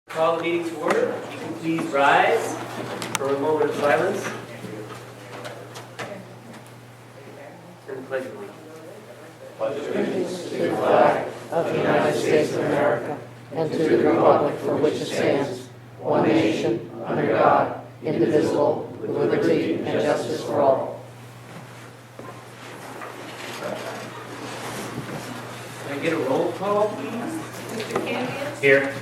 Call the meeting to order. If you can please rise for a moment of silence. And the pledge of allegiance. Pledge allegiance to the flag of the United States of America and to the republic for which it stands, one nation, under God, indivisible, with liberty and justice for all. Can I get a roll call, please? Mr. Campion? Here.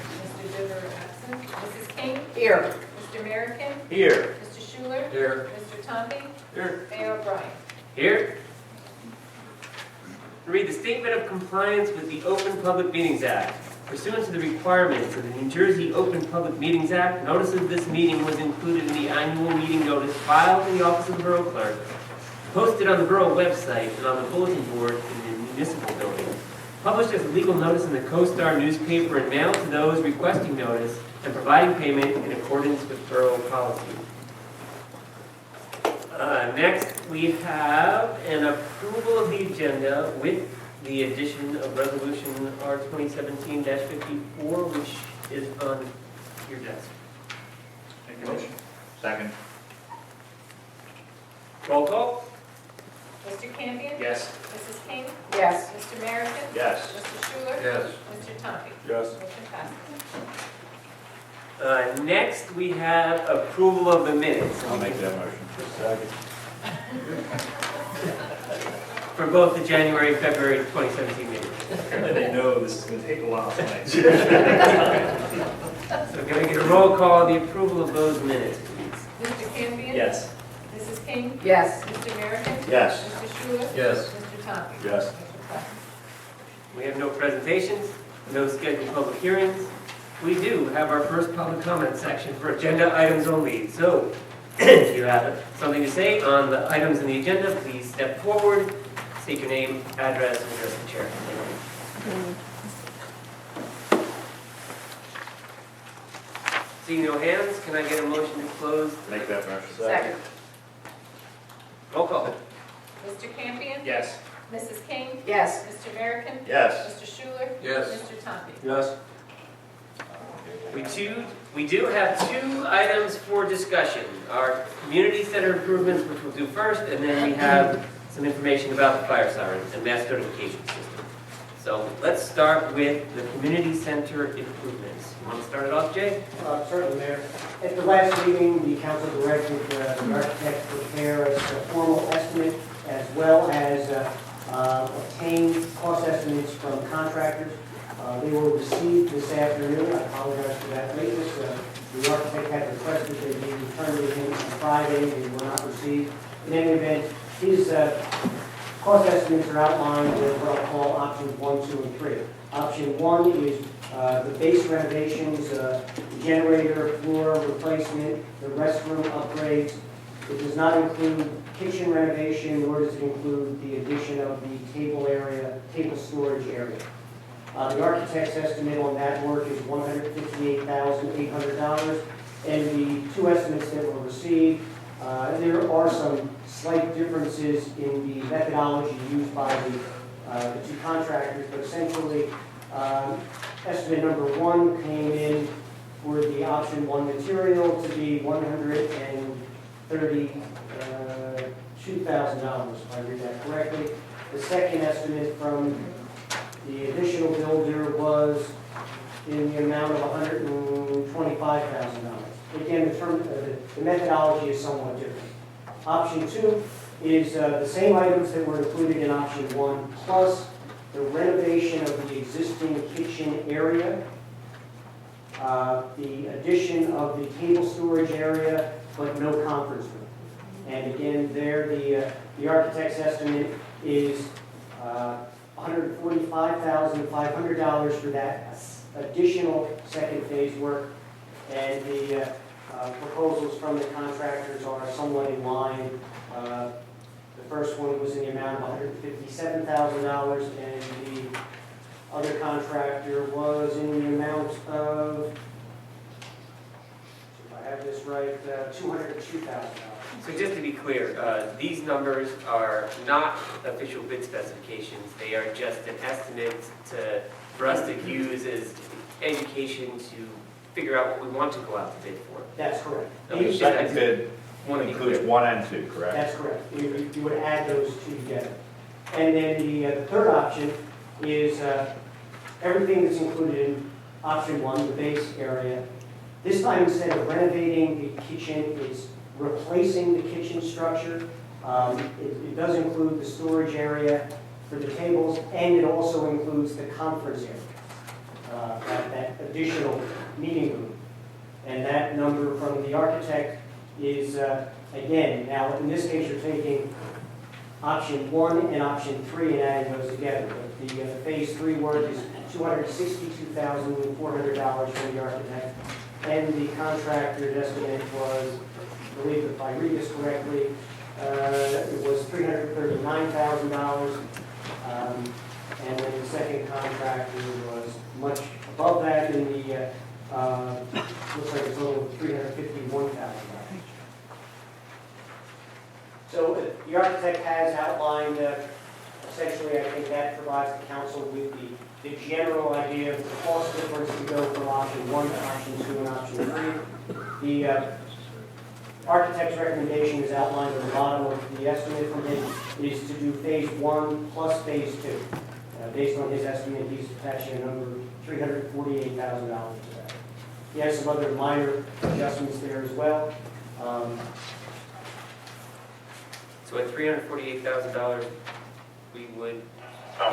Mr. Diver absent. Mrs. King? Here. Mr. American? Here. Mr. Schuler? Here. Mr. Tompe? Here. Mayor O'Brien? Here. Read the Statement of Compliance with the Open Public Meetings Act. Pursuant to the requirements of the New Jersey Open Public Meetings Act, notice of this meeting was included in the annual meeting notice filed in the office of the Borough Clerk, posted on the Borough website and on the bulletin board in the municipal building, published as a legal notice in the CoStar newspaper and mailed to those requesting notice and providing payment in accordance with Borough policy. Next, we have an approval of the agenda with the addition of Resolution R 2017-54, which is on your desk. Make a motion. Second. Roll call? Mr. Campion? Yes. Mrs. King? Yes. Mr. American? Yes. Mr. Schuler? Yes. Mr. Tompe? Yes. Motion passes. Next, we have approval of the minutes I'll make that motion. Second. for both the January and February 2017 meetings. They know this is going to take a while tonight. So can I get a roll call on the approval of those minutes, please? Mr. Campion? Yes. Mrs. King? Yes. Mr. American? Yes. Mr. Schuler? Yes. Mr. Tompe? Yes. Motion passes. We have no presentations, no scheduled public hearings. We do have our first public comment section for agenda items only. So if you have something to say on the items in the agenda, please step forward, state your name, address, and address the chair. Seeing no hands, can I get a motion to close? Make that motion. Second. Roll call. Mr. Campion? Yes. Mrs. King? Yes. Mr. American? Yes. Mr. Schuler? Yes. Mr. Tompe? Yes. We do have two items for discussion. Our community center improvements, which we'll do first, and then we have some information about the fire sirens and mass notification system. So let's start with the community center improvements. You want to start it off, Jay? Certainly, Mayor. At the last meeting, the council directed the architect to prepare a formal estimate as well as obtain cost estimates from contractors. They were received this afternoon. I apologize for that lateness. The architect had requested they be returned to him on Friday. They were not received. In any event, his cost estimates are outlined with what I'll call options 1, 2, and 3. Option 1 is the base renovations, the generator, floor replacement, the restroom upgrades. It does not include kitchen renovation, nor does it include the addition of the table storage area. The architect's estimate on that work is $158,800, and the two estimates that were received, there are some slight differences in the methodology used by the two contractors, but essentially, estimate number 1 came in for the option 1 material to be $132,000, if I read that correctly. The second estimate from the additional builder was in the amount of $125,000. Again, the methodology is somewhat different. Option 2 is the same items that were included in option 1, plus the renovation of the existing kitchen area, the addition of the table storage area, but no conference room. And again, there the architect's estimate is $145,500 for that additional second phase work, and the proposals from the contractors are somewhat in line. The first one was in the amount of $157,000, and the other contractor was in the amount of, if I have this right, $202,000. So just to be clear, these numbers are not official bid specifications. They are just an estimate for us to use as education to figure out what we want to go out to bid for. That's correct. Okay. The second bid Want to be includes clear. 1 and 2, correct? That's correct. You would add those two together. And then the third option is everything that's included in option 1, the base area. This time, instead of renovating the kitchen, it's replacing the kitchen structure. It does include the storage area for the tables, and it also includes the conference area, that additional meeting room. And that number from the architect is, again, now in this case, you're taking option 1 and option 3 and adding those together. But the phase 3 work is $262,400 from the architect, and the contractor's estimate was, I believe if I read this correctly, it was $339,000. And then the second contractor was much above that in the, looks like a total of $351,000. So the architect has outlined, essentially, I think that provides the council with the general idea of the cost difference to go from option 1 to option 2 and option 3. The architect's recommendation is outlined at the bottom of the estimate from him, is to do phase 1 plus phase 2. Based on his estimate, he's attaching a number of $348,000 to that. He has some other minor adjustments there as well. So at $348,000, we would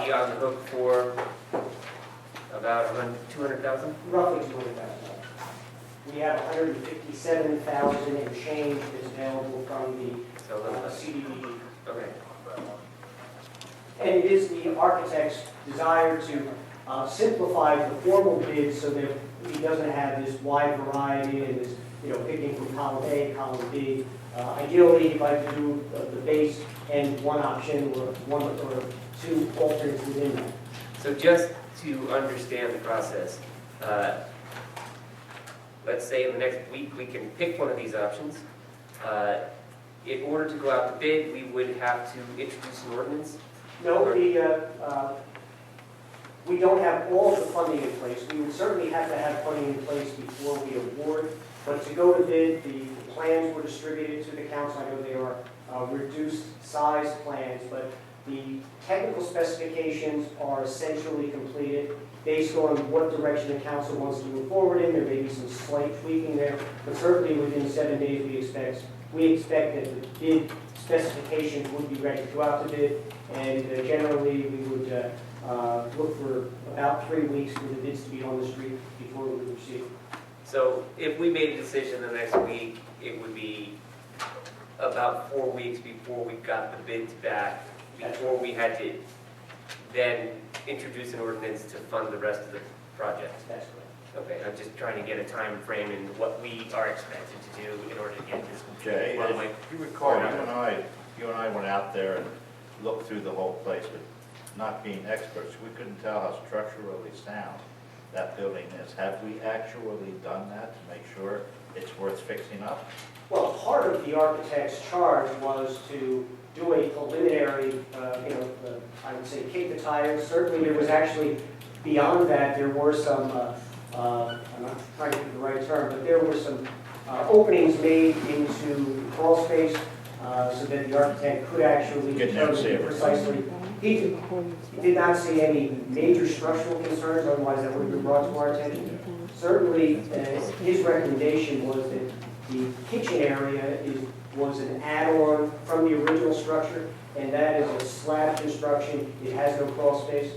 be on the hook for about $200,000? Roughly $200,000. We have $157,000 and change that's available from the So CDBG. okay. And it is the architect's desire to simplify the formal bid so that he doesn't have this wide variety and this, picking from column A, column B. Ideally, he'd like to do the base and one option or one or two alternates within that. So just to understand the process, let's say in the next week we can pick one of these options. In order to go out to bid, we would have to introduce an ordinance. No, we don't have all of the funding in place. We would certainly have to have funding in place before we award. But to go to bid, the plans were distributed to the council. I know they are reduced size plans, but the technical specifications are essentially completed. Based on what direction the council wants to move forward in, there may be some slight tweaking there, but certainly within 7 days we expect that the bid specifications would be ready to go out to bid, and generally we would look for about 3 weeks for the bids to be on the street before we would proceed. So if we made a decision the next week, it would be about 4 weeks before we got the bids back, before we had to then introduce an ordinance to fund the rest of the project. That's correct. Okay, I'm just trying to get a time frame in what we are expected to do in order to get this. Jay, Well, if you recall, you and I went out there and looked through the whole place, but not being experts, we couldn't tell how structurally sound that building is. Have we actually done that to make sure it's worth fixing up? Well, part of the architect's charge was to do a preliminary, I would say kick the tires. Certainly there was actually, beyond that, there were some, I'm not trying to get the right term, but there were some openings made into crawl space so that the architect could actually Get down, see determine it. precisely. He did not see any major structural concerns, otherwise that would have been brought to our attention. Certainly, his recommendation was that the kitchen area was an add-on from the original structure, and that is a slab construction. It has no crawl space.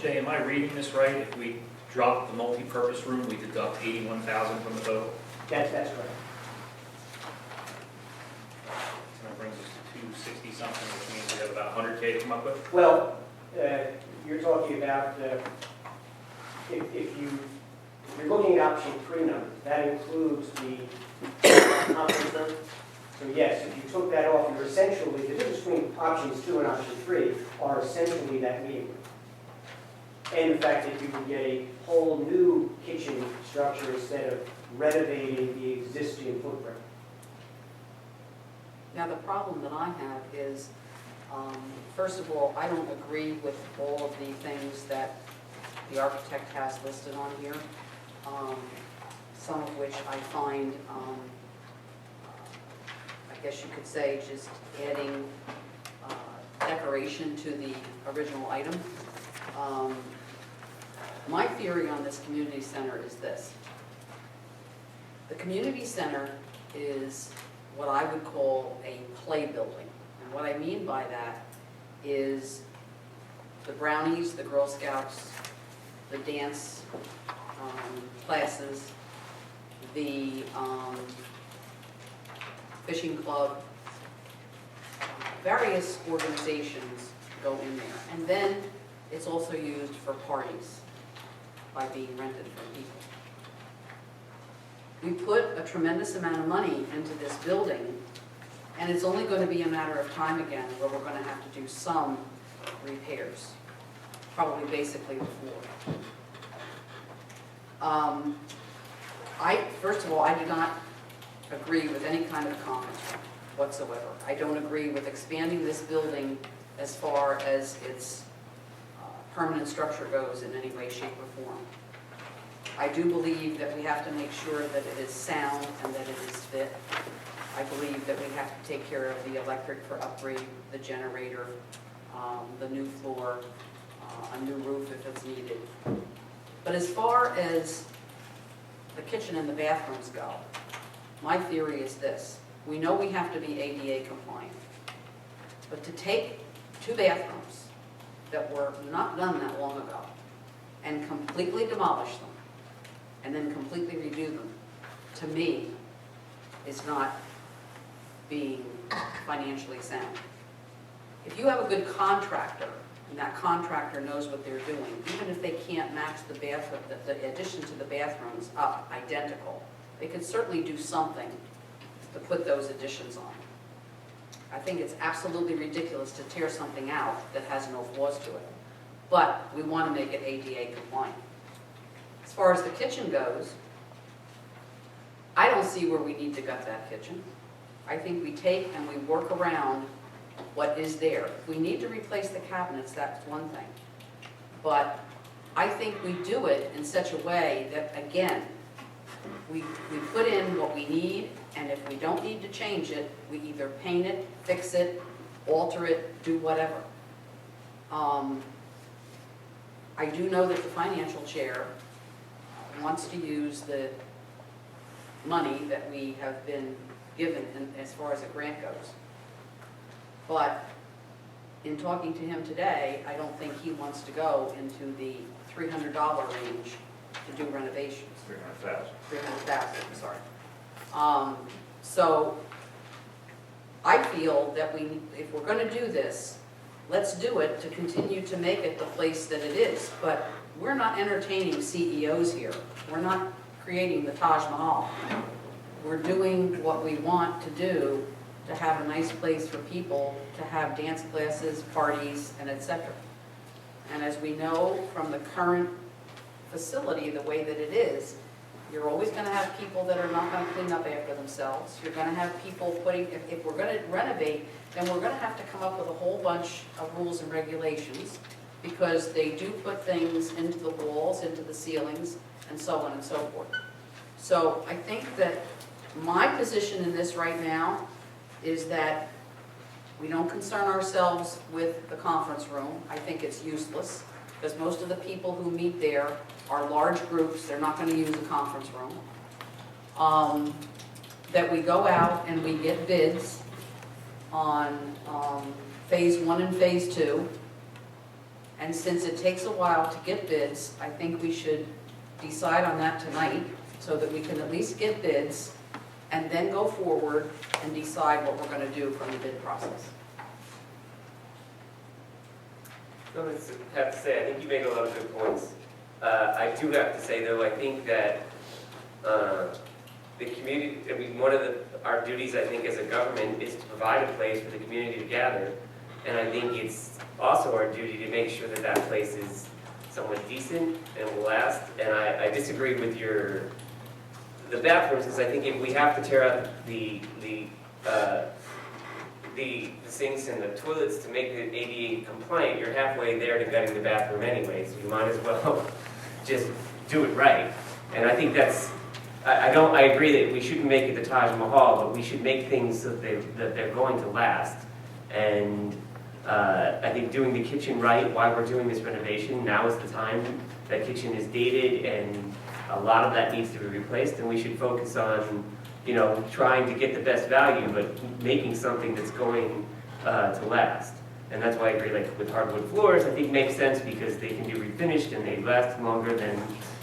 Jay, am I reading this right? If we drop the multi-purpose room, we deduct $81,000 from the total? That's correct. So that brings us to 260 something, which means we have about 100K to come up with? Well, you're talking about if you're looking at option 3 numbers, that includes the conference room. So yes, if you took that off, you're essentially, the difference between options 2 and option 3 are essentially that meeting room. And in fact, if you would get a whole new kitchen structure instead of renovating the existing footprint. Now, the problem that I have is, first of all, I don't agree with all of the things that the architect has listed on here, some of which I find, I guess you could say, just adding decoration to the original item. My theory on this community center is this. The community center is what I would call a play building. And what I mean by that is the brownies, the Girl Scouts, the dance classes, the fishing club, various organizations go in there. And then it's also used for parties by being rented from people. We put a tremendous amount of money into this building, and it's only going to be a matter of time again where we're going to have to do some repairs, probably basically the floor. First of all, I do not agree with any kind of conference room whatsoever. I don't agree with expanding this building as far as its permanent structure goes in any way, shape, or form. I do believe that we have to make sure that it is sound and that it is fit. I believe that we have to take care of the electric for upgrade, the generator, the new floor, a new roof if it's needed. But as far as the kitchen and the bathrooms go, my theory is this. We know we have to be ADA compliant, but to take 2 bathrooms that were not done that long ago and completely demolish them and then completely redo them, to me, is not being financially sound. If you have a good contractor, and that contractor knows what they're doing, even if they can't match the addition to the bathrooms up identical, they could certainly do something to put those additions on. I think it's absolutely ridiculous to tear something out that has no flaws to it. But we want to make it ADA compliant. As far as the kitchen goes, I don't see where we need to gut that kitchen. I think we take and we work around what is there. If we need to replace the cabinets, that's one thing. But I think we do it in such a way that, again, we put in what we need, and if we don't need to change it, we either paint it, fix it, alter it, do whatever. I do know that the financial chair wants to use the money that we have been given as far as a grant goes. But in talking to him today, I don't think he wants to go into the $300 range to do renovations. 300,000. 300,000, I'm sorry. So I feel that if we're going to do this, let's do it to continue to make it the place that it is. But we're not entertaining CEOs here. We're not creating the Taj Mahal. We're doing what we want to do to have a nice place for people to have dance classes, parties, and etc. And as we know from the current facility, the way that it is, you're always going to have people that are not going to clean up after themselves. You're going to have people putting, if we're going to renovate, then we're going to have to come up with a whole bunch of rules and regulations, because they do put things into the walls, into the ceilings, and so on and so forth. So I think that my position in this right now is that we don't concern ourselves with the conference room. I think it's useless, because most of the people who meet there are large groups. They're not going to use a conference room. That we go out and we get bids on phase 1 and phase 2. And since it takes a while to get bids, I think we should decide on that tonight so that we can at least get bids and then go forward and decide what we're going to do from the bid process. So I have to say, I think you make a lot of good points. I do have to say, though, I think that the community, I mean, one of our duties, I think, as a government is to provide a place for the community to gather. And I think it's also our duty to make sure that that place is somewhat decent and will last. And I disagree with the bathrooms, because I think if we have to tear out the the sinks and the toilets to make it ADA compliant, you're halfway there to gutting the bathroom anyway, so you might as well just do it right. And I think that's, I agree that we shouldn't make it the Taj Mahal, but we should make things so that they're going to last. And I think doing the kitchen right while we're doing this renovation, now is the time. That kitchen is dated and a lot of that needs to be replaced, and we should focus on, trying to get the best value, but making something that's going to last. And that's why I agree, like with hardwood floors, I think makes sense because they can be refinished and they last longer than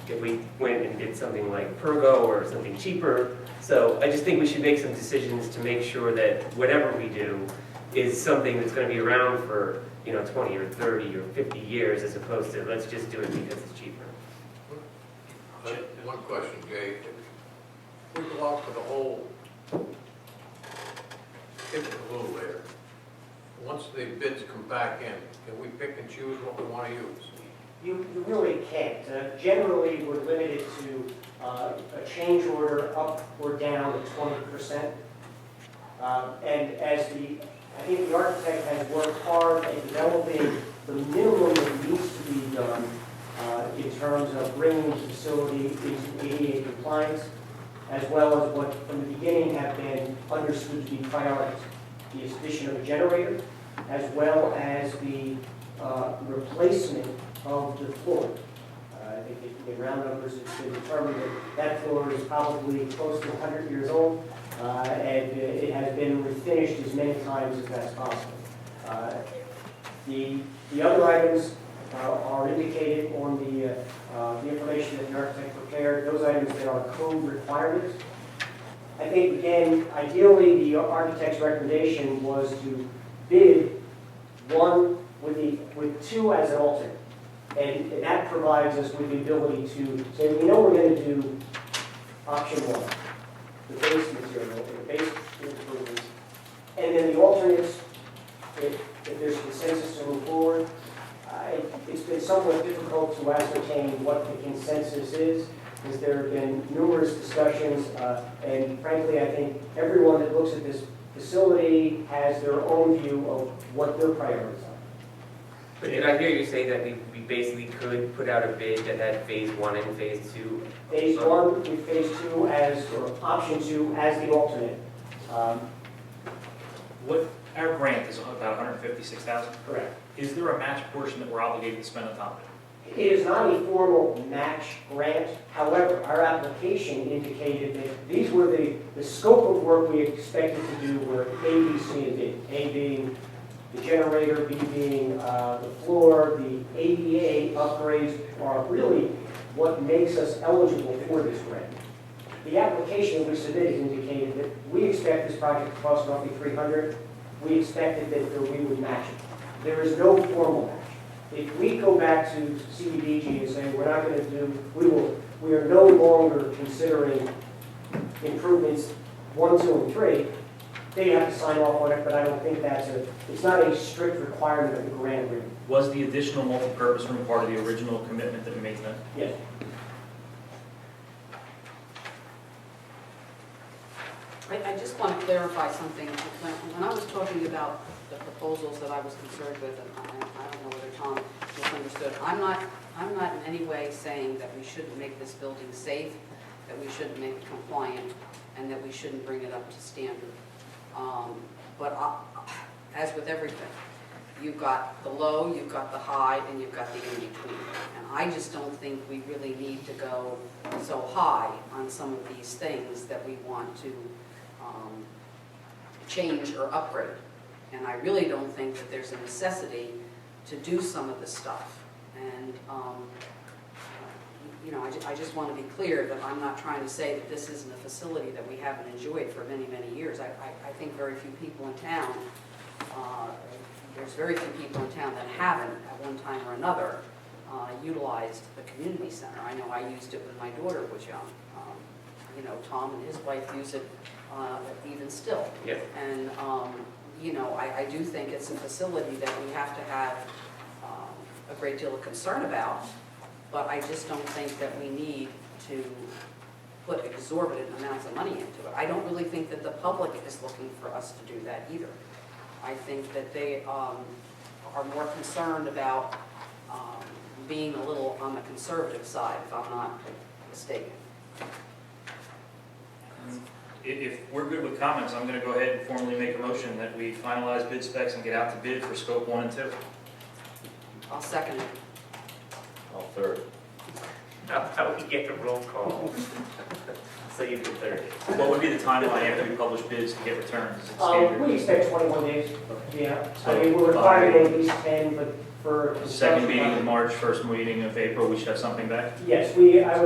if we went and did something like Pergo or something cheaper. So I just think we should make some decisions to make sure that whatever we do is something that's going to be around for 20 or 30 or 50 years, as opposed to let's just do it because it's cheaper. One question, Jay. If we go out for the whole kitchen glue there, once the bids come back in, can we pick and choose what we want to use? You really can't. Generally, we're limited to a change order up or down to 20%. And I think the architect has worked hard at developing the minimum that needs to be done in terms of bringing the facility into ADA compliance, as well as what from the beginning have been understood to be priorities. The addition of a generator, as well as the replacement of the floor. I think in round numbers it's been determined that that floor is probably close to 100 years old, and it has been refinished as many times as that's possible. The other items are indicated on the information that the architect prepared, those items that are code requirements. I think, again, ideally the architect's recommendation was to bid one with two as an alternate. And that provides us with the ability to say, we know we're going to do option one, the base material, the base improvements, and then the alternates, if there's consensus to move forward. It's been somewhat difficult to ascertain what the consensus is, because there have been numerous discussions, and frankly, I think everyone that looks at this facility has their own view of what their priorities are. But did I hear you say that we basically could put out a bid that had phase 1 and phase 2? Phase 1 with phase 2 or option 2 as the alternate. What, our grant is about $156,000. Correct. Is there a match portion that we're obligated to spend on top of it? It is not a formal match grant. However, our application indicated that these were the scope of work we expected to do were A, B, C, and D. A being the generator, B being the floor, the ADA upgrades are really what makes us eligible for this grant. The application we submitted indicated that we expect this project to cost roughly $300. We expected that we would match it. There is no formal match. If we go back to CDBG and say we're not going to do, we are no longer considering improvements 1, 2, and 3, they have to sign off on it, but I don't think it's not a strict requirement of the grant agreement. Was the additional multi-purpose room part of the original commitment that we made to them? Yes. I just want to clarify something. When I was talking about the proposals that I was concerned with, and I don't know whether Tom misunderstood, I'm not in any way saying that we shouldn't make this building safe, that we shouldn't make it compliant, and that we shouldn't bring it up to standard. As with everything, you've got the low, you've got the high, and you've got the in-between. And I just don't think we really need to go so high on some of these things that we want to change or upgrade. And I really don't think that there's a necessity to do some of the stuff. And I just want to be clear that I'm not trying to say that this isn't a facility that we haven't enjoyed for many, many years. I think very few people in town, there's very few people in town that haven't at one time or another utilized the community center. I know I used it when my daughter was young. Tom and his wife use it even still. Yeah. And I do think it's a facility that we have to have a great deal of concern about, but I just don't think that we need to put exorbitant amounts of money into it. I don't really think that the public is looking for us to do that either. I think that they are more concerned about being a little on the conservative side, if I'm not mistaken. If we're good with comments, I'm going to go ahead and formally make a motion that we finalize bid specs and get out to bid for scope 1 and 2. I'll second it. I'll third. How we get the roll call? So you can third. What would be the timeline after we publish bids to get returns? Is it standard? We expect 21 days, Okay. yeah. So, I mean, we're requiring at least 10, but for Second construction. meeting in March, first meeting of April, we should have something back? Yes, I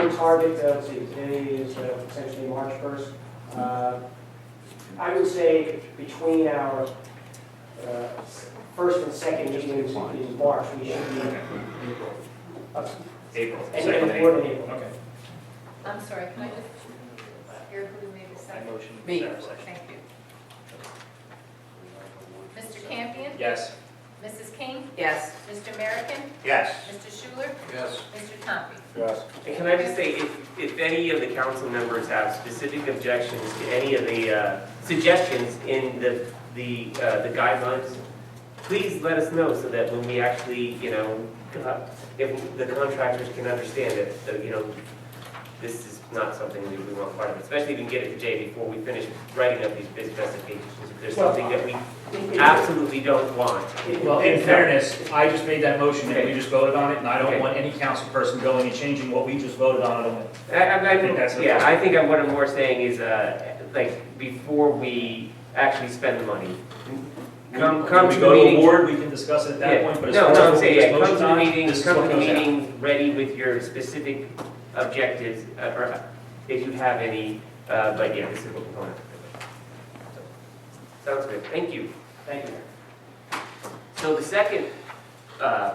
would target, let's see, today is essentially March 1st. I would say between our first and second meetings in March, we should be. April, And second more April. than April. Okay. I'm sorry, can I just hear who made the I second? motion. Me. Sarah, second. Thank you. Mr. Campion? Yes. Mrs. King? Yes. Mr. American? Yes. Mr. Schuler? Yes. Mr. Tompi? Yes. And can I just say, if any of the council members have specific objections to any of the suggestions in the guidelines, please let us know so that when we actually, if the contractors can understand that, this is not something we want part of, especially if we can get it to Jay before we finish writing up these bid specifications. If there's something that we absolutely don't want. Well, in fairness, I just made that motion and we Okay. just voted on it, and I don't Okay. want any council person going and changing what we just voted on. I think that's okay. yeah, I think what I'm more saying is, before we actually spend the money, come When to we the go to a meeting. board, we can discuss it at that Yeah. point, but as No, far as no, I'm what we saying, just come to motioned the on, meeting, this is come what to the goes out. meeting ready with your specific objectives, or if you have any, but yeah, this is what we're going to. Sounds good, thank you. Thank you. So the second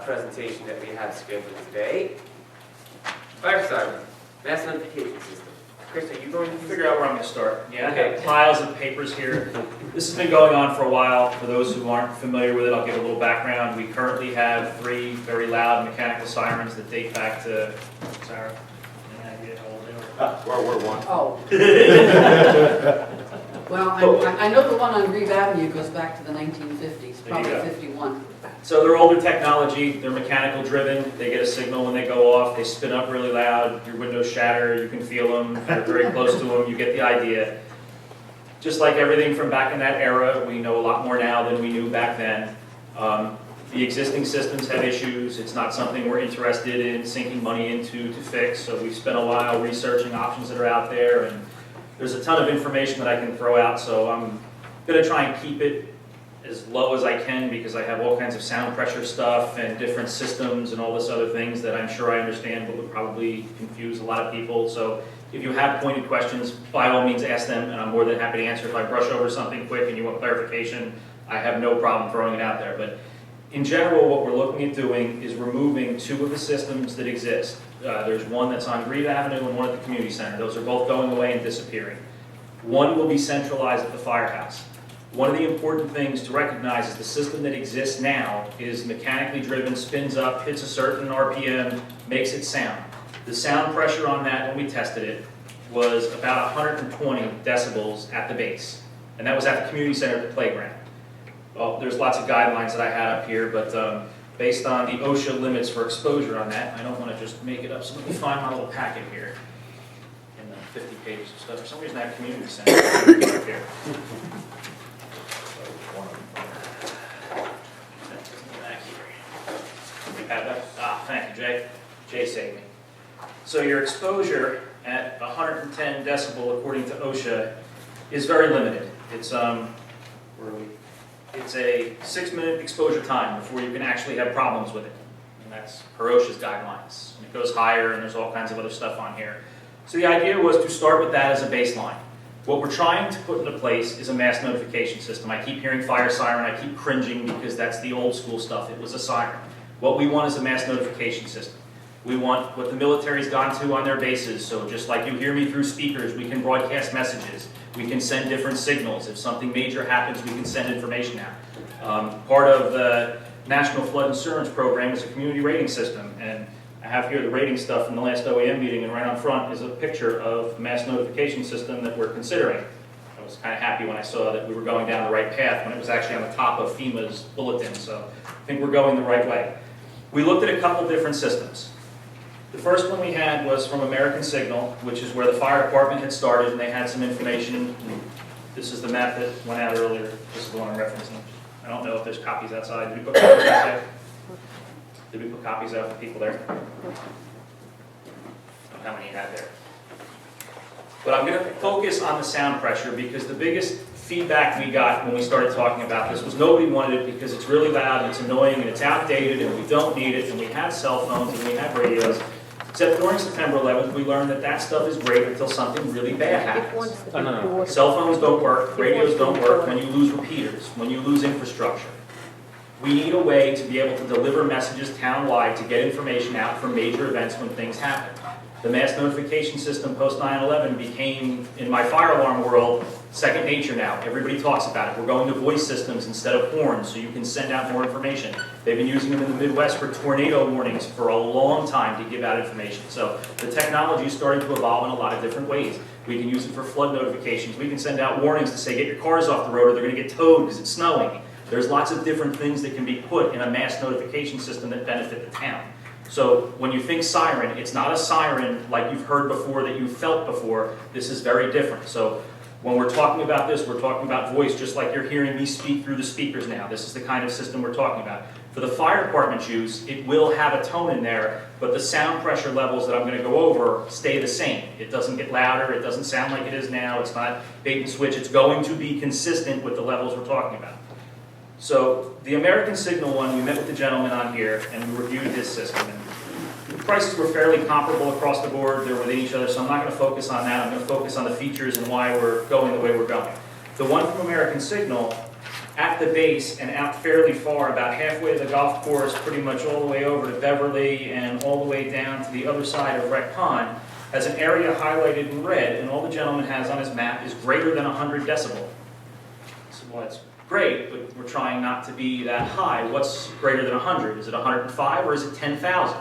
presentation that we have scheduled today, fire siren, mass notification system. Chris, are you going to Figure out where I'm going to start. Yeah, I Okay. have piles of papers here. This has been going on for a while. For those who aren't familiar with it, I'll give a little background. We currently have 3 very loud mechanical sirens that date back to, Sarah, any idea how old they are? World War I. Oh. Well, I know the one on Reeve Avenue goes back to the 1950s, There you probably go. 51. So they're older technology, they're mechanical driven, they get a signal when they go off, they spin up really loud, your windows shatter, you can feel them, if you're very close to them, you get the idea. Just like everything from back in that era, we know a lot more now than we knew back then. The existing systems have issues, it's not something we're interested in sinking money into to fix, so we've spent a while researching options that are out there, and there's a ton of information that I can throw out, so I'm going to try and keep it as low as I can because I have all kinds of sound pressure stuff and different systems and all this other things that I'm sure I understand but would probably confuse a lot of people. So if you have pointed questions, by all means ask them and I'm more than happy to answer. If I brush over something quick and you want clarification, I have no problem throwing it out there. But in general, what we're looking at doing is removing 2 of the systems that exist. There's one that's on Reeve Avenue and one at the community center. Those are both going away and disappearing. One will be centralized at the firehouse. One of the important things to recognize is the system that exists now is mechanically driven, spins up, hits a certain RPM, makes it sound. The sound pressure on that, when we tested it, was about 120 decibels at the base. And that was at the community center at the playground. Well, there's lots of guidelines that I had up here, but based on the OSHA limits for exposure on that, I don't want to just make it up. So let me find my little packet here. In the 50 pages of stuff. For some reason I have community center right here. Thank you, Jay. Jay saved me. So your exposure at 110 decibel, according to OSHA, is very limited. It's where are we? It's a 6-minute exposure time before you can actually have problems with it, and that's per OSHA's guidelines. And it goes higher, and there's all kinds of other stuff on here. So the idea was to start with that as a baseline. What we're trying to put into place is a mass notification system. I keep hearing fire siren, I keep cringing because that's the old school stuff. It was a siren. What we want is a mass notification system. We want what the military's gone to on their bases, so just like you hear me through speakers, we can broadcast messages. We can send different signals. If something major happens, we can send information out. Part of the National Flood Insurance Program is a community rating system, and I have here the rating stuff from the last OEM meeting, and right on front is a picture of a mass notification system that we're considering. was kind of happy when I saw that we were going down the right path when it was actually on the top of FEMA's bulletin, so I think we're going the right way. We looked at a couple different systems. The first one we had was from American Signal, which is where the fire department had started, and they had some information. This is the map that went out earlier. This is the one I'm referencing. I don't know if there's copies outside. Did we put copies out there? Did we put copies out for people there? I don't know how many you had there. But I'm going to focus on the sound pressure because the biggest feedback we got when we started talking about this was nobody wanted it because it's really loud and it's annoying and it's outdated and we don't need it and we have cell phones and we have radios. Except during September 11th, we learned that that stuff is great until something really bad happens. Cell phones don't work, radios don't work when you lose repeaters, when you lose infrastructure. We need a way to be able to deliver messages town-wide to get information out for major events when things happen. The mass notification system post 9/11 became, in my fire alarm world, second nature now. Everybody talks about it. We're going to voice systems instead of horns so you can send out more information. They've been using them in the Midwest for tornado warnings for a long time to give out information. So the technology is starting to evolve in a lot of different ways. We can use it for flood notifications. We can send out warnings to say get your cars off the road or they're going to get towed because it's snowing. There's lots of different things that can be put in a mass notification system that benefit the town. So when you think siren, it's not a siren like you've heard before, that you've felt before. This is very different. So when we're talking about this, we're talking about voice just like you're hearing me speak through the speakers now. This is the kind of system we're talking about. For the fire department's use, it will have a tone in there, but the sound pressure levels that I'm going to go over stay the same. It doesn't get louder. It doesn't sound like it is now. It's not bait and switch. It's going to be consistent with the levels we're talking about. So the American Signal one, we met with the gentleman on here and we reviewed his system. And the prices were fairly comparable across the board. They're within each other, so I'm not going to focus on that. I'm going to focus on the features and why we're going the way we're going. The one from American Signal, at the base and out fairly far, about halfway to the golf course, pretty much all the way over to Beverly and all the way down to the other side of Rec Pond, has an area highlighted in red, and all the gentleman has on his map is greater than 100 decibel. So, well, it's great, but we're trying not to be that high. What's greater than 100? Is it 105 or is it 10,000?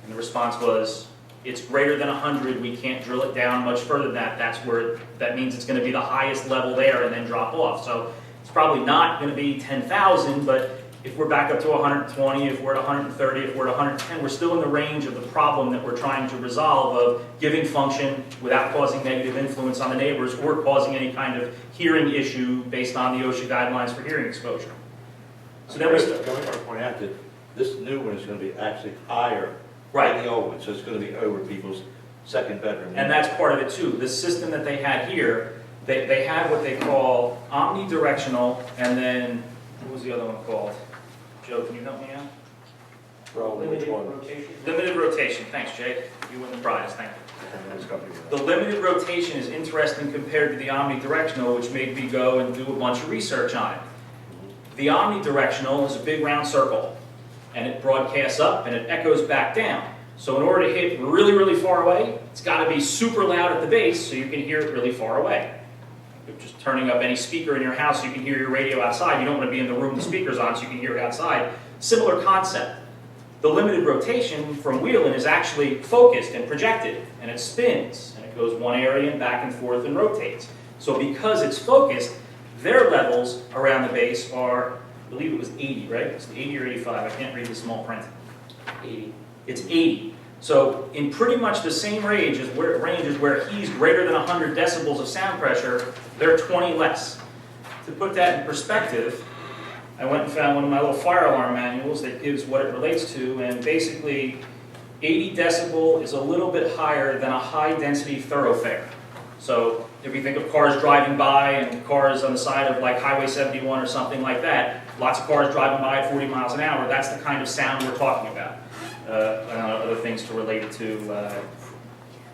And the response was, it's greater than 100. We can't drill it down much further than that. That's where, that means it's going to be the highest level there and then drop off. So it's probably not going to be 10,000, but if we're back up to 120, if we're at 130, if we're at 110, we're still in the range of the problem that we're trying to resolve of giving function without causing negative influence on the neighbors or causing any kind of hearing issue based on the OSHA guidelines for hearing exposure. So then we want to point out that this new one is going to be actually higher than the old one, so it's going to be over people's second bedroom. And that's part of it too. The system that they had here, they have what they call omnidirectional, and then, what was the other one called? Joe, can you help me out? Limited rotation. Limited rotation. Thanks, Jay. You win the prize. Thank you. The limited rotation is interesting compared to the omnidirectional, which made me go and do a bunch of research on it. The omnidirectional is a big round circle, and it broadcasts up and it echoes back down. So in order to hit really, really far away, it's got to be super loud at the base so you can hear it really far away. You're just turning up any speaker in your house, you can hear your radio outside. You don't want to be in the room the speaker's on so you can hear it outside. Similar concept. The limited rotation from Wheeling is actually focused and projected, and it spins, and it goes one area and back and forth and rotates. So because it's focused, their levels around the base are, I believe it was 80, right? It's 80 or 85, I can't read the small print. 80. It's 80. So in pretty much the same range as where he's greater than 100 decibels of sound pressure, they're 20 less. To put that in perspective, I went and found one of my little fire alarm manuals that gives what it relates to, and basically 80 decibel is a little bit higher than a high density thoroughfare. So if you think of cars driving by and cars on the side of like Highway 71 or something like that, lots of cars driving by at 40 miles an hour, that's the kind of sound we're talking about. Other things to relate it to,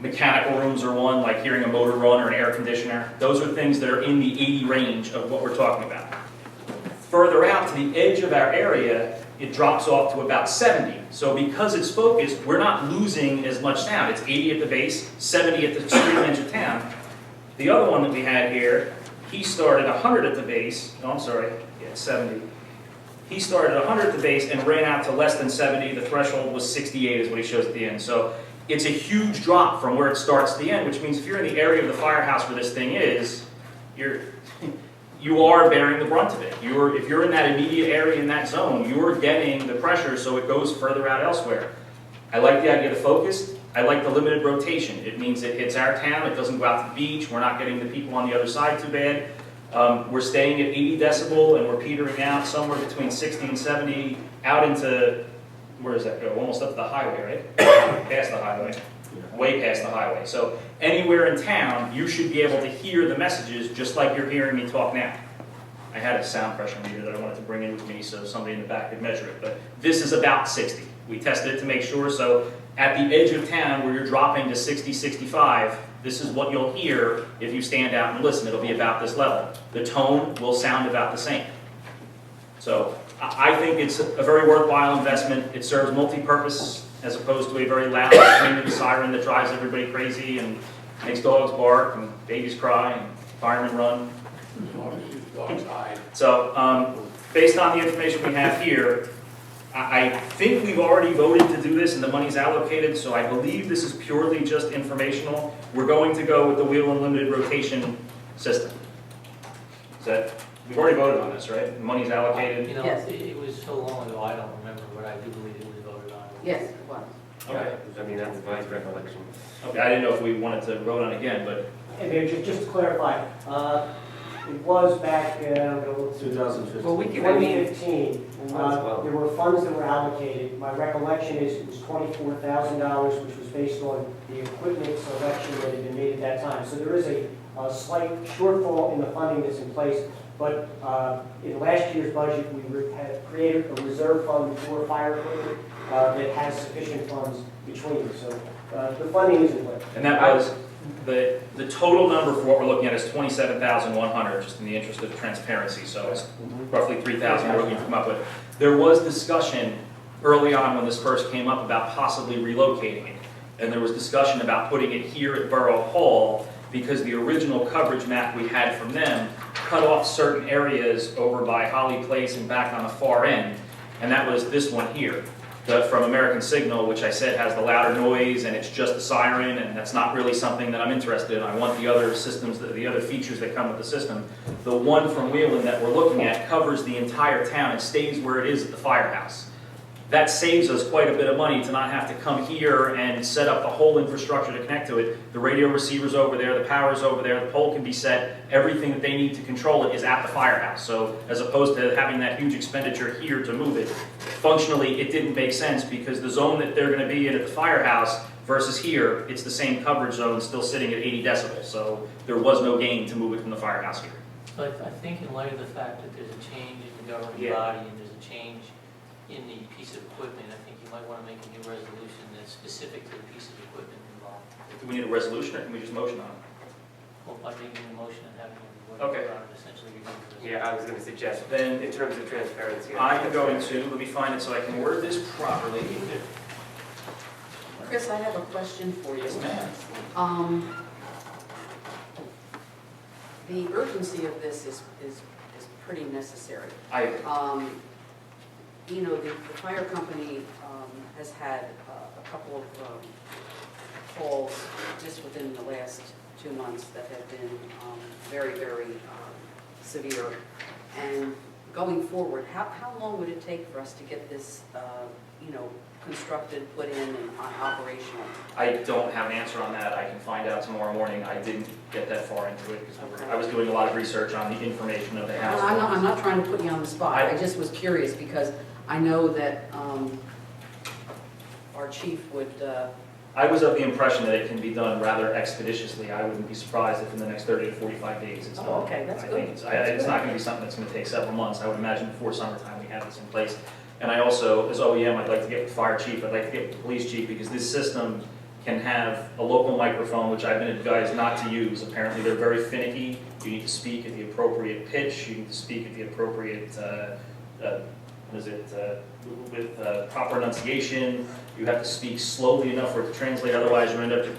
mechanical rooms are one, like hearing a motor run or an air conditioner. Those are things that are in the 80 range of what we're talking about. Further out to the edge of our area, it drops off to about 70. So because it's focused, we're not losing as much sound. It's 80 at the base, 70 at the extreme edge of town. The other one that we had here, he started 100 at the base. No, I'm sorry, yeah, 70. He started 100 at the base and ran out to less than 70. The threshold was 68 is what he shows at the end. So it's a huge drop from where it starts to the end, which means if you're in the area of the firehouse where this thing is, you are bearing the brunt of it. If you're in that immediate area in that zone, you're getting the pressure so it goes further out elsewhere. I like the idea of the focused. I like the limited rotation. It means it hits our town, it doesn't go out to the beach, we're not getting the people on the other side too bad. We're staying at 80 decibel and we're petering out somewhere between 60 and 70 out into, where does that go? Almost up to the highway, right? Past the highway. Way past the highway. So anywhere in town, you should be able to hear the messages just like you're hearing me talk now. I had a sound pressure meter that I wanted to bring in with me so somebody in the back could measure it, but this is about 60. We tested it to make sure, so at the edge of town where you're dropping to 60, 65, this is what you'll hear if you stand out and listen. It'll be about this level. The tone will sound about the same. So I think it's a very worthwhile investment. It serves multi-purpose as opposed to a very loud screaming siren that drives everybody crazy and makes dogs bark and babies cry and firemen run. Dogs hide. So based on the information we have here, I think we've already voted to do this and the money's allocated, so I believe this is purely just informational. We're going to go with the wheel and limited rotation system. We've already voted on this, right? The money's allocated? You know, Yes. it was so long ago, I don't remember, but I do believe it was voted on. Yes, it was. Okay. I mean, that's my recollection. Okay, I didn't know if we wanted to vote on it again, but And Mayor, just to clarify, it was back, I'm going to look through 2015. Well, 2015, well. there were funds that were allocated. My recollection is it was $24,000, which was based on the equipment selection that had been made at that time. So there is a slight shortfall in the funding that's in place. But in last year's budget, we had created a reserve fund for fire equipment that has sufficient funds between. So the funding is in place. and that was the total number for what we're looking at is 27,100, just in the interest of transparency. So it's roughly 3,000 we're looking to come up with. There was discussion early on when this first came up about possibly relocating it, and there was discussion about putting it here at Borough Hall because the original coverage map we had from them cut off certain areas over by Holly Place and back on the far end, and that was this one here. From American Signal, which I said has the louder noise and it's just a siren, and that's not really something that I'm interested in. I want the other systems, the other features that come with the system. The one from Wheeling that we're looking at covers the entire town and stays where it is at the firehouse. That saves us quite a bit of money to not have to come here and set up the whole infrastructure to connect to it. The radio receiver's over there, the power's over there, the pole can be set, everything that they need to control it is at the firehouse. So as opposed to having that huge expenditure here to move it, functionally it didn't make sense because the zone that they're going to be in at the firehouse versus here, it's the same coverage zone still sitting at 80 decibels. So there was no gain to move it from the firehouse here. But I think in light of the fact that there's a change in the governing Yeah. body and there's a change in the piece of equipment, I think you might want to make a new resolution that's specific to the piece of equipment involved. Do we need a resolution or can we just motion on it? Well, by making a motion and having everybody Okay. around essentially review the Yeah, I was going to suggest, Then in terms of transparency. I'm going to, let me find it so I can word this properly. Chris, I have a question for you. Yes, ma'am. The urgency of this is pretty necessary. I You know, the fire company has had a couple of calls just within the last 2 months that have been very, very severe. And going forward, how long would it take for us to get this, you know, constructed, put in, and operational? I don't have an answer on that. I can find out tomorrow morning. I didn't get that far into it because I was doing a lot of research on the information of the house. I'm not trying to put you on the spot. I just was curious because I know that our chief would, I was of the impression that it can be done rather expeditiously. I wouldn't be surprised if in the next 30 to 45 days it's done. Oh, okay, that's I good. think it's not going to be something that's going to take several months. I would imagine before summertime we have this in place. And I also, as OEM, I'd like to get with fire chief, I'd like to get with the police chief because this system can have a local microphone, which I've been advised not to use. Apparently they're very finicky. You need to speak at the appropriate pitch. You need to speak at the appropriate, with proper enunciation. You have to speak slowly enough for it to translate, otherwise you end up just,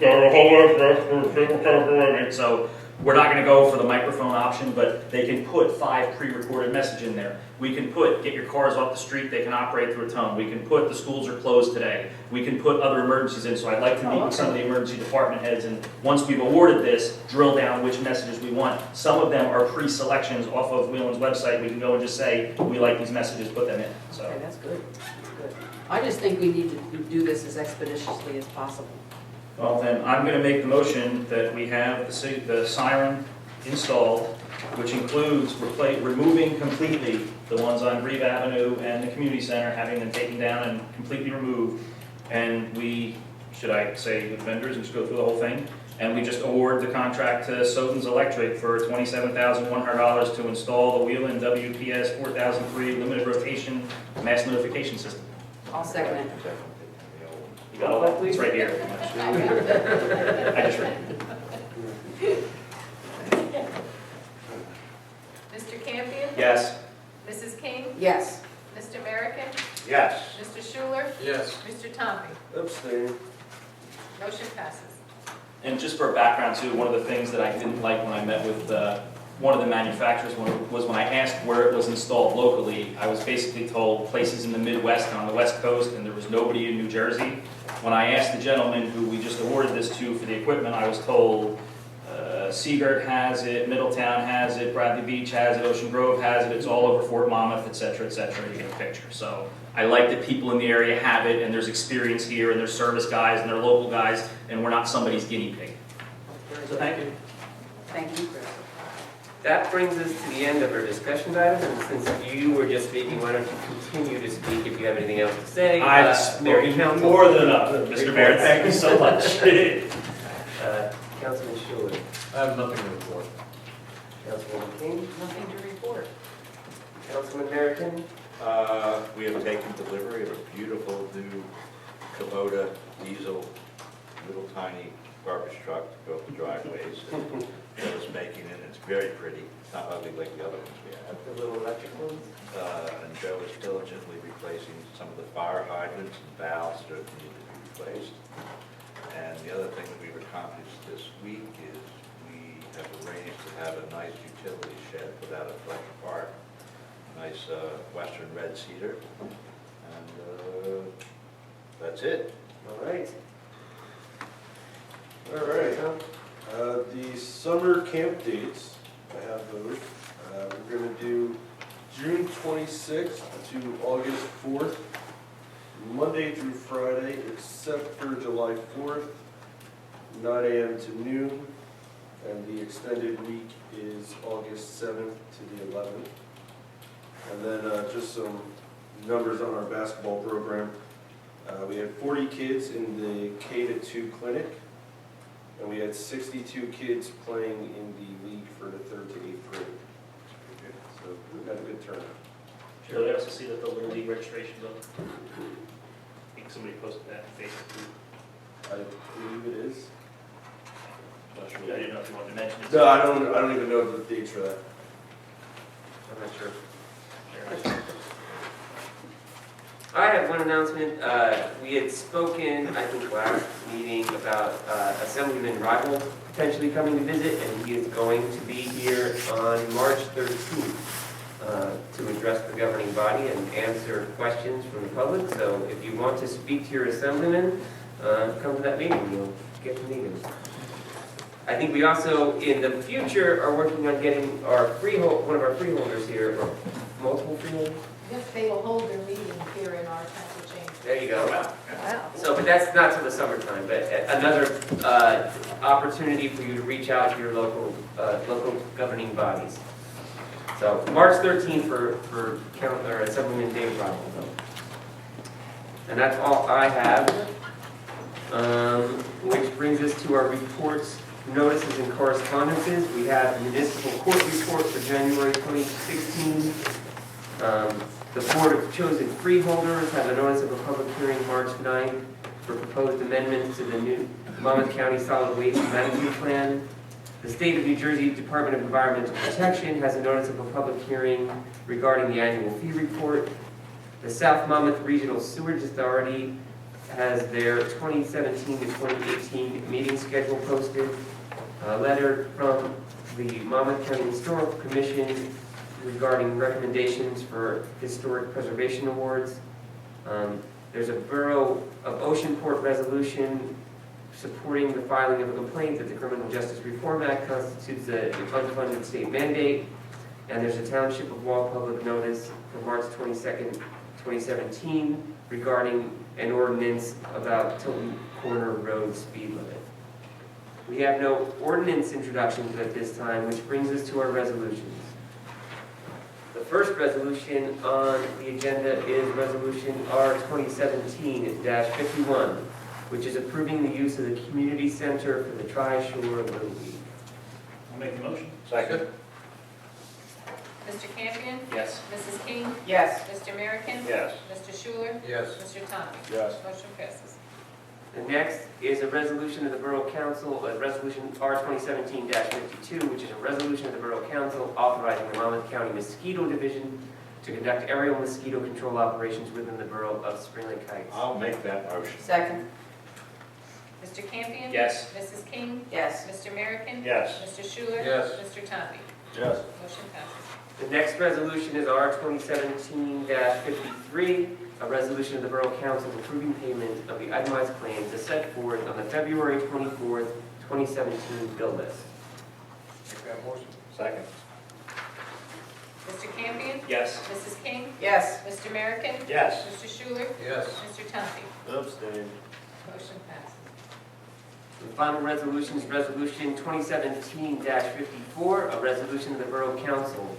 so we're not gonna go for the microphone option, but they can put 5 pre-recorded message in there. We can put, get your cars off the street, they can operate through a tone. We can put, the schools are closed today. We can put other emergencies in, so I'd like to meet with some of the emergency department heads, and once we've awarded this, drill down which messages we want. Some of them are pre-selections off of Wheelin's website. We can go and just say, we like these messages, put them in, so. Okay, that's good, that's good. I just think we need to do this as expeditiously as possible. Well, then, I'm gonna make the motion that we have the siren installed, which includes removing completely the ones on Reeve Avenue and the community center, having them taken down and completely removed. And we, should I say the vendors and just go through the whole thing? And we just award the contract to Soden's Electric for $27,100 to install the Wheelin WPS 4003 limited rotation mass notification system. I'll second it. You got all that? It's right here. I just read it. Mr. Campion? Yes. Mrs. King? Yes. Mr. American? Yes. Mr. Schuler? Yes. Mr. Tomby? Abstain. Motion passes. And just for background too, one of the things that I didn't like when I met with one of the manufacturers was when I asked where it was installed locally, I was basically told places in the Midwest and on the West Coast, and there was nobody in New Jersey. When I asked the gentleman who we just awarded this to for the equipment, I was told Seagirt has it, Middletown has it, Bradley Beach has it, Ocean Grove has it, it's all over Fort Monmouth, et cetera, you get a picture. So I like that people in the area have it, and there's experience here, and there's service guys, and they're local guys, and we're not somebody's guinea pig. So thank you. Thank you, Chris. That brings us to the end of our discussion items, and since you were just speaking, why don't you continue to speak if you have anything else to say? I've Mayor spoken Council. more than enough, Mr. Mayor, thank you so much. Councilman Schuler. I have nothing to report. Councilwoman King. Nothing to report. Councilman American. We have taken delivery of a beautiful new Kubota diesel, little tiny garbage truck to go up the driveways. And Joe's making it, it's very pretty. It's not ugly like the other ones we had. The little electric ones. And Joe is diligently replacing some of the fire hydrants and valves that need to be replaced. And the other thing that we've accomplished this week is we have arranged to have a nice utility shed put out at Fletcher Park. Nice western red cedar. And that's it. All right. All right. The summer camp dates, I have those. We're going to do June 26th to August 4th, Monday through Friday, except for July 4th, 9 a.m. to noon, and the extended week is August 7th to the 11th. And then just some numbers on our basketball program. We had 40 kids in the K-2 clinic, and we had 62 kids playing in the league for the 3rd to 8th grade. So we had a good turnout. Sure, they also see that the Little League registration's up. I think somebody posted that on Facebook. I believe it is. I didn't know if you wanted to mention it. No, I don't even know the dates for that. I'm not sure. I have one announcement. We had spoken, I think, last meeting about Assemblyman Rival potentially coming to visit, and he is going to be here on March 13th to address the governing body and answer questions from the public. So if you want to speak to your Assemblyman, come to that meeting. You'll get to meet him. I think we also, in the future, are working on getting our one of our freeholders here, or multiple freeholders. Yes, they will hold their meeting here in our council chamber. There you go. Wow. So, but that's not till the summertime, but another opportunity for you to reach out to your local governing bodies. So, March 13th for Assemblyman David Rockland. And that's all I have, which brings us to our reports, notices, and correspondences. We have the municipal court report for January 2016. The Board of Chosen Freeholders have a notice of a public hearing March 9th for proposed amendments to the new Monmouth County Solid Waste Management Plan. The State of New Jersey Department of Environmental Protection has a notice of a public hearing regarding the annual fee report. The South Monmouth Regional Sewerage Authority has their 2017 to 2018 meeting schedule posted. A letter from the Monmouth County Historical Commission regarding recommendations for historic preservation awards. There's a Borough of Oceanport resolution supporting the filing of a complaint that the Criminal Justice Reform Act constitutes an unfunded state mandate. And there's a Township of Wall public notice from March 22nd, 2017 regarding an ordinance about Tilton Corner Road speed limit. We have no ordinance introductions at this time, which brings us to our resolutions. The first resolution on the agenda is Resolution R 2017-51, which is approving the use of the community center for the Tri-Shore Little League. I'll make the motion. Second. Mr. Campion? Yes. Mrs. King? Yes. Mr. American? Yes. Mr. Schuler? Yes. Mr. Thomas? Yes. Motion passes. The next is a resolution of the Borough Council, Resolution R 2017-52, which is a resolution of the Borough Council authorizing the Monmouth County Mosquito Division to conduct aerial mosquito control operations within the Borough of Spring Lake Heights. I'll make that motion. Second. Mr. Campion? Yes. Mrs. King? Yes. Mr. American? Yes. Mr. Schuler? Yes. Mr. Thomas? Yes. Motion passes. The next resolution is R 2017-53, a resolution of the Borough Council approving payment of the itemized claims as set forth on the February 24th, 2017 bill list. Make that motion. Second. Mr. Campion? Yes. Mrs. King? Yes. Mr. American? Yes. Mr. Schuler? Yes. Mr. Thomas? Abstain. Motion passes. The final resolution is Resolution 2017-54, a resolution of the Borough Council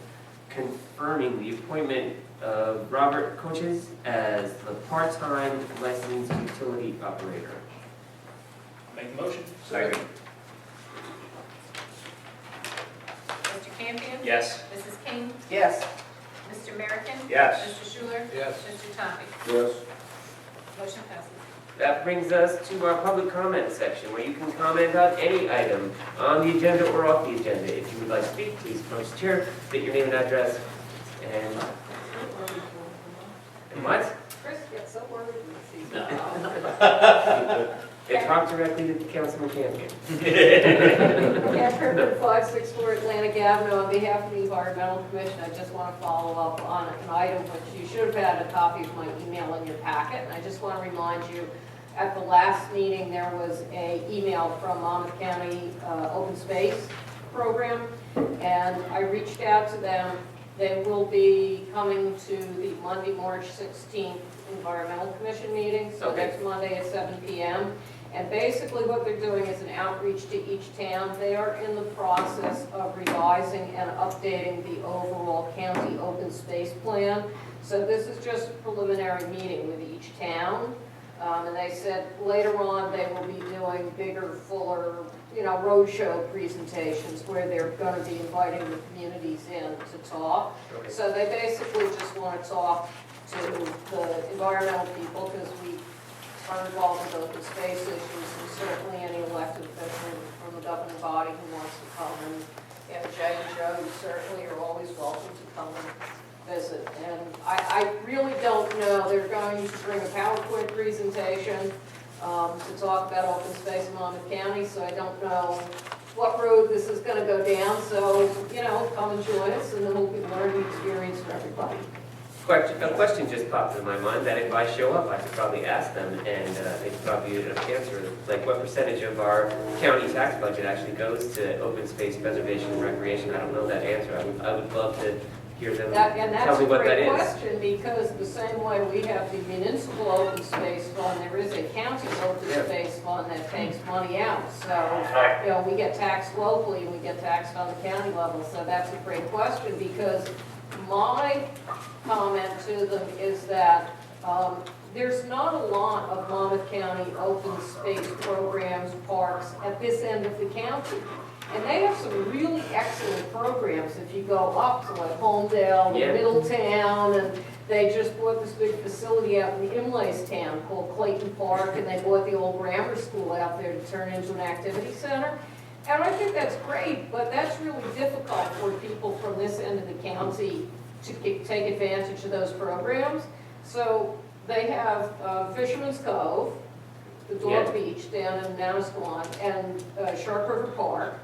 confirming the appointment of Robert Coaches as the part-time licensed utility operator. Make the motion. Second. Mr. Campion? Yes. Mrs. King? Yes. Mr. American? Yes. Mr. Schuler? Yes. Mr. Thomas? Yes. Motion passes. That brings us to our public comment section, where you can comment on any item on the agenda or off the agenda. If you would like to speak, please approach the chair, state your name and address, and what? Chris gets so worried when he sees And talk directly to Councilman Campion. Catherine, 564 Atlantic Avenue, on behalf of the Environmental Commission, I just want to follow up on an item which you should have had a copy of my email in your packet, and I just want to remind you, at the last meeting, there was an email from Monmouth County Open Space Program, and I reached out to them. They will be coming to the Monday, March 16th Environmental Commission meeting, so Okay. next Monday at 7 p.m. And basically what they're doing is an outreach to each town. They are in the process of revising and updating the overall county open space plan. So this is just a preliminary meeting with each town. And they said later on they will be doing bigger, fuller, roadshow presentations where they're going to be inviting the communities in to talk. Okay. So they basically just want to talk to the environmental people because we are involved with open space issues, and certainly any elected official from the governing body who wants to come. And Jay and Joe, you certainly are always welcome to come and visit. And I really don't know, they're going to bring a PowerPoint presentation to talk about open space in Monmouth County, so I don't know what road this is going to go down. So, come and join us, and then we'll be learning experience for everybody. A question just popped into my mind that if I show up, I could probably ask them, and they could probably answer, like, what percentage of our county tax budget actually goes to open space preservation and recreation? I don't know that answer. I would love to hear them And tell that's me a what that great is. question, because the same way we have the municipal open space fund, there is a county open Yeah. space fund that takes money out. So, we get taxed locally and we get taxed on the county level. So that's a great question, because my comment to them is that there's not a lot of Monmouth County open space programs, parks at this end of the county. And they have some really excellent programs if you go up to like Homedale, Yeah. Middletown, and they just bought this big facility out in the Imlays town called Clayton Park, and they bought the old grammar school out there to turn into an activity center. And I think that's great, but that's really difficult for people from this end of the county to take advantage of those programs. So they have Fisherman's Cove, the Dog Yeah. Beach down in Manasquan, and Shark River Park.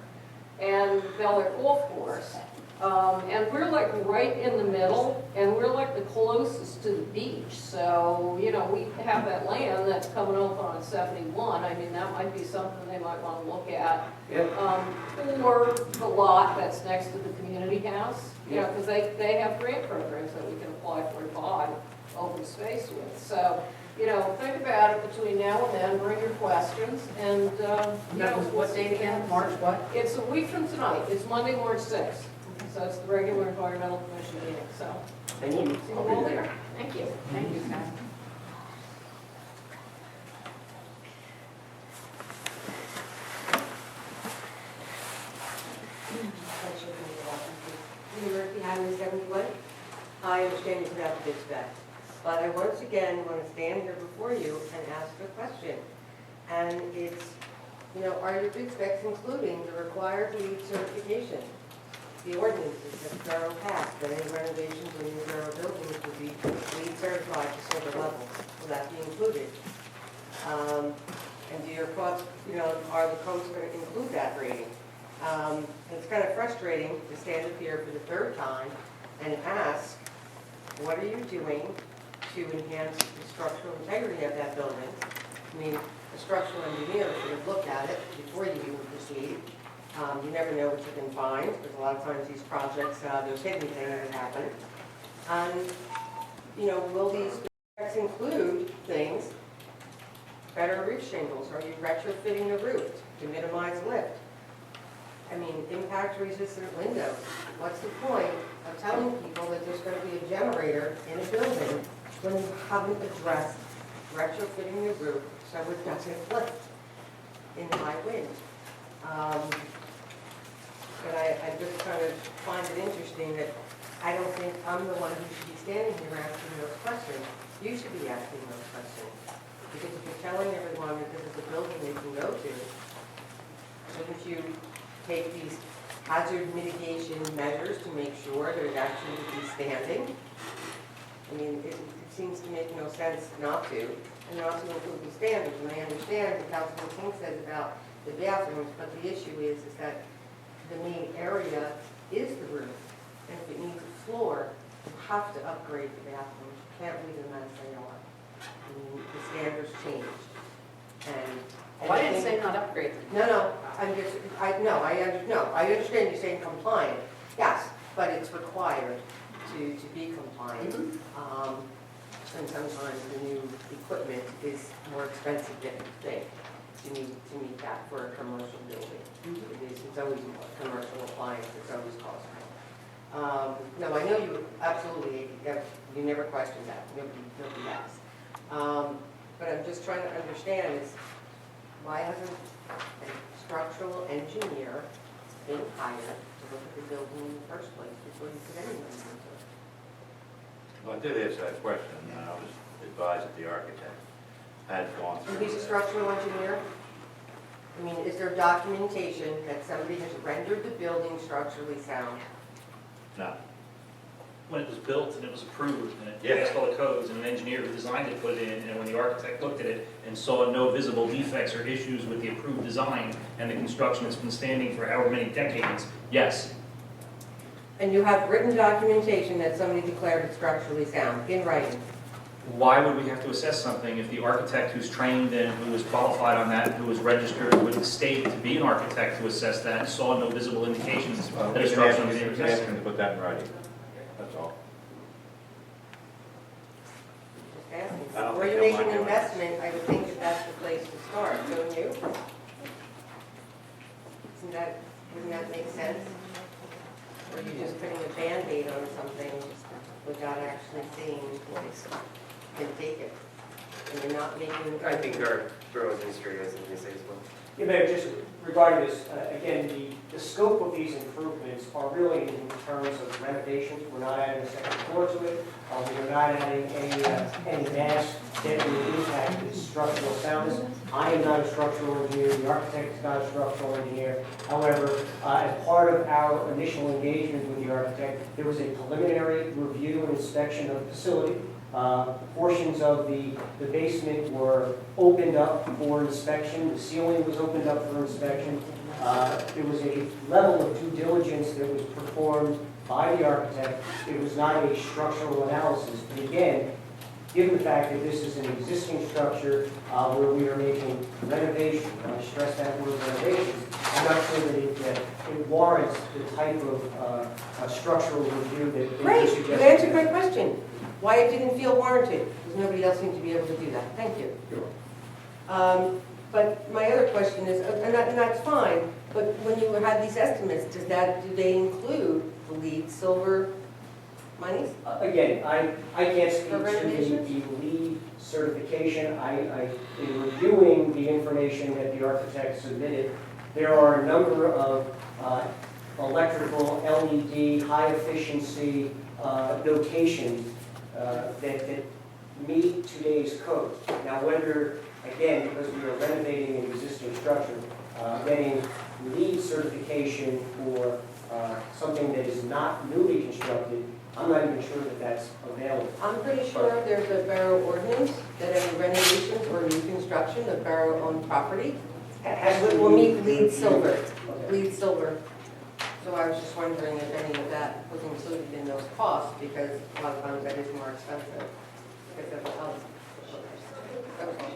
and Bel Air Golf Course. And we're like right in the middle, and we're like the closest to the beach. So, you know, we have that land that's coming open on 71. I mean, that might be something they might want to look at. Or the lot that's next to the community house, you know, because they have grant programs that we can apply for to buy open space with. So, you know, think about it between now and then, bring your questions, and, you That know. was what date again? March what? It's a week from tonight. It's Monday, March 6th. So it's the regular Environmental Commission meeting, so. Thank you. See you all there. Thank you. Thank you, Pat. University Highway 71. I understand you put out the bids back, but I once again want to stand here before you and ask a question. And it's, you know, are your bid specs including the required LEED certification? The ordinances that the borough passed, that any renovations or new borough buildings would be LEED certified to silver level. Will that be included? And do your costs, you know, are the codes going to include that rating? It's kind of frustrating to stand up here for the third time and ask, what are you doing to enhance the structural integrity of that building? I mean, a structural engineer should have looked at it before you even proceed. You never know what you can find, because a lot of times these projects, there's hidden things that happen. And, you know, will these specs include things, better roof shingles? Are you retrofitting the roof to minimize lift? I mean, impact-resistant windows. What's the point of telling people that there's going to be a generator in a building when you haven't addressed retrofitting the roof so it doesn't lift in high wind? But I just kind of find it interesting that I don't think I'm the one who should be standing here asking those questions. You should be asking those questions. Because if you're telling everyone that this is a building they can go to, shouldn't you take these hazard mitigation measures to make sure that it actually would be standing? I mean, it seems to make no sense not to, and not to include the standards. And I understand what Councilman King says about the bathrooms, but the issue is that the main area is the roof. And if it needs a floor, you have to upgrade the bathrooms. You can't leave them as they are. I mean, the standards changed. And Oh, I didn't say not upgrade them. no, I understand you're saying compliant, yes, but it's required to be compliant. And sometimes the new equipment is more expensive than you think to meet that for a commercial building. It's always more commercial appliance, it's always cost more. No, I know you absolutely, you never questioned that, nobody has. But I'm just trying to understand is, why hasn't a structural engineer been hired to look at the building in the first place before you put any money into it? Well, I did answer that question, and I was advised that the architect had gone through. And he's a structural engineer? I mean, is there documentation that somebody has rendered the building structurally sound? No. When it was built and it was approved and it Yeah. passed all the codes and an engineer who designed it put it in, and when the architect looked at it and saw no visible defects or issues with the approved design and the construction that's been standing for however many decades, yes. And you have written documentation that somebody declared it structurally sound, in writing? Why would we have to assess something if the architect who's trained and who is qualified on that, who was registered with the state to be an architect to assess that, saw no visible indications that a structure was being Ask tested? him to put that in writing. That's all. Just asking. I don't Before think you they'll make an mind doing it. investment, I would think that that's the place to start, don't you? Wouldn't that make sense? Or are you just putting a Band-Aid on something without actually seeing what can take it? And you're not making... I think our borough's history has something to say as well. Yeah, Mayor, just regarding this, again, the scope of these improvements are really in terms of renovations. We're not adding a second floor to it. We're not adding any mass detrimental impact to the structural soundness. I am not a structural engineer. The architect is not a structural engineer. However, as part of our initial engagement with the architect, there was a preliminary review and inspection of the facility. Portions of the basement were opened up for inspection. The ceiling was opened up for inspection. There was a level of due diligence that was performed by the architect. It was not a structural analysis. But again, given the fact that this is an existing structure where we are making renovations, and I stress that word renovations, I'm not sure that it warrants the type of structural review that you Great, you suggested. answered my question. Why it didn't feel warranted, because nobody else seemed to be able to do that. Thank you. But my other question is, and that's fine, but when you had these estimates, do they include the LEED silver monies? Again, I can't speak For to renovations? the LEED certification. In reviewing the information that the architect submitted, there are a number of electrical, LED, high efficiency notations that meet today's code. Now, whether, again, because we are renovating an existing structure, getting LEED certification for something that is not newly constructed, I'm not even sure that that's available. I'm pretty sure there's a borough ordinance that any renovations or new construction of borough-owned property will meet LEED silver. Okay. LEED silver. So I was just wondering if any of that was included in those costs, because a lot of times that is more expensive. Because of the health. Okay.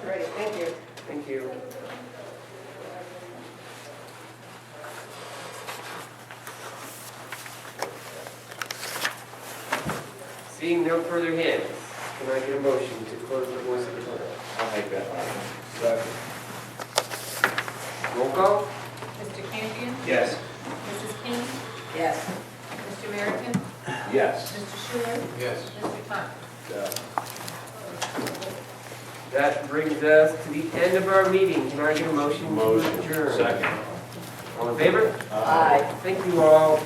All right, thank you. Thank you. Seeing no further hands, can I get a motion to close the voice of the public? I'll make that motion. Second. Roll call? Mr. Campion? Yes. Mrs. King? Yes. Mr. Merrison? Yes. Mr. Schuler? Yes. Mr. Thomas? Yeah. That brings us to the end of our meeting. Can I get a motion to adjourn? Second. All in favor? Aye. Thank you all.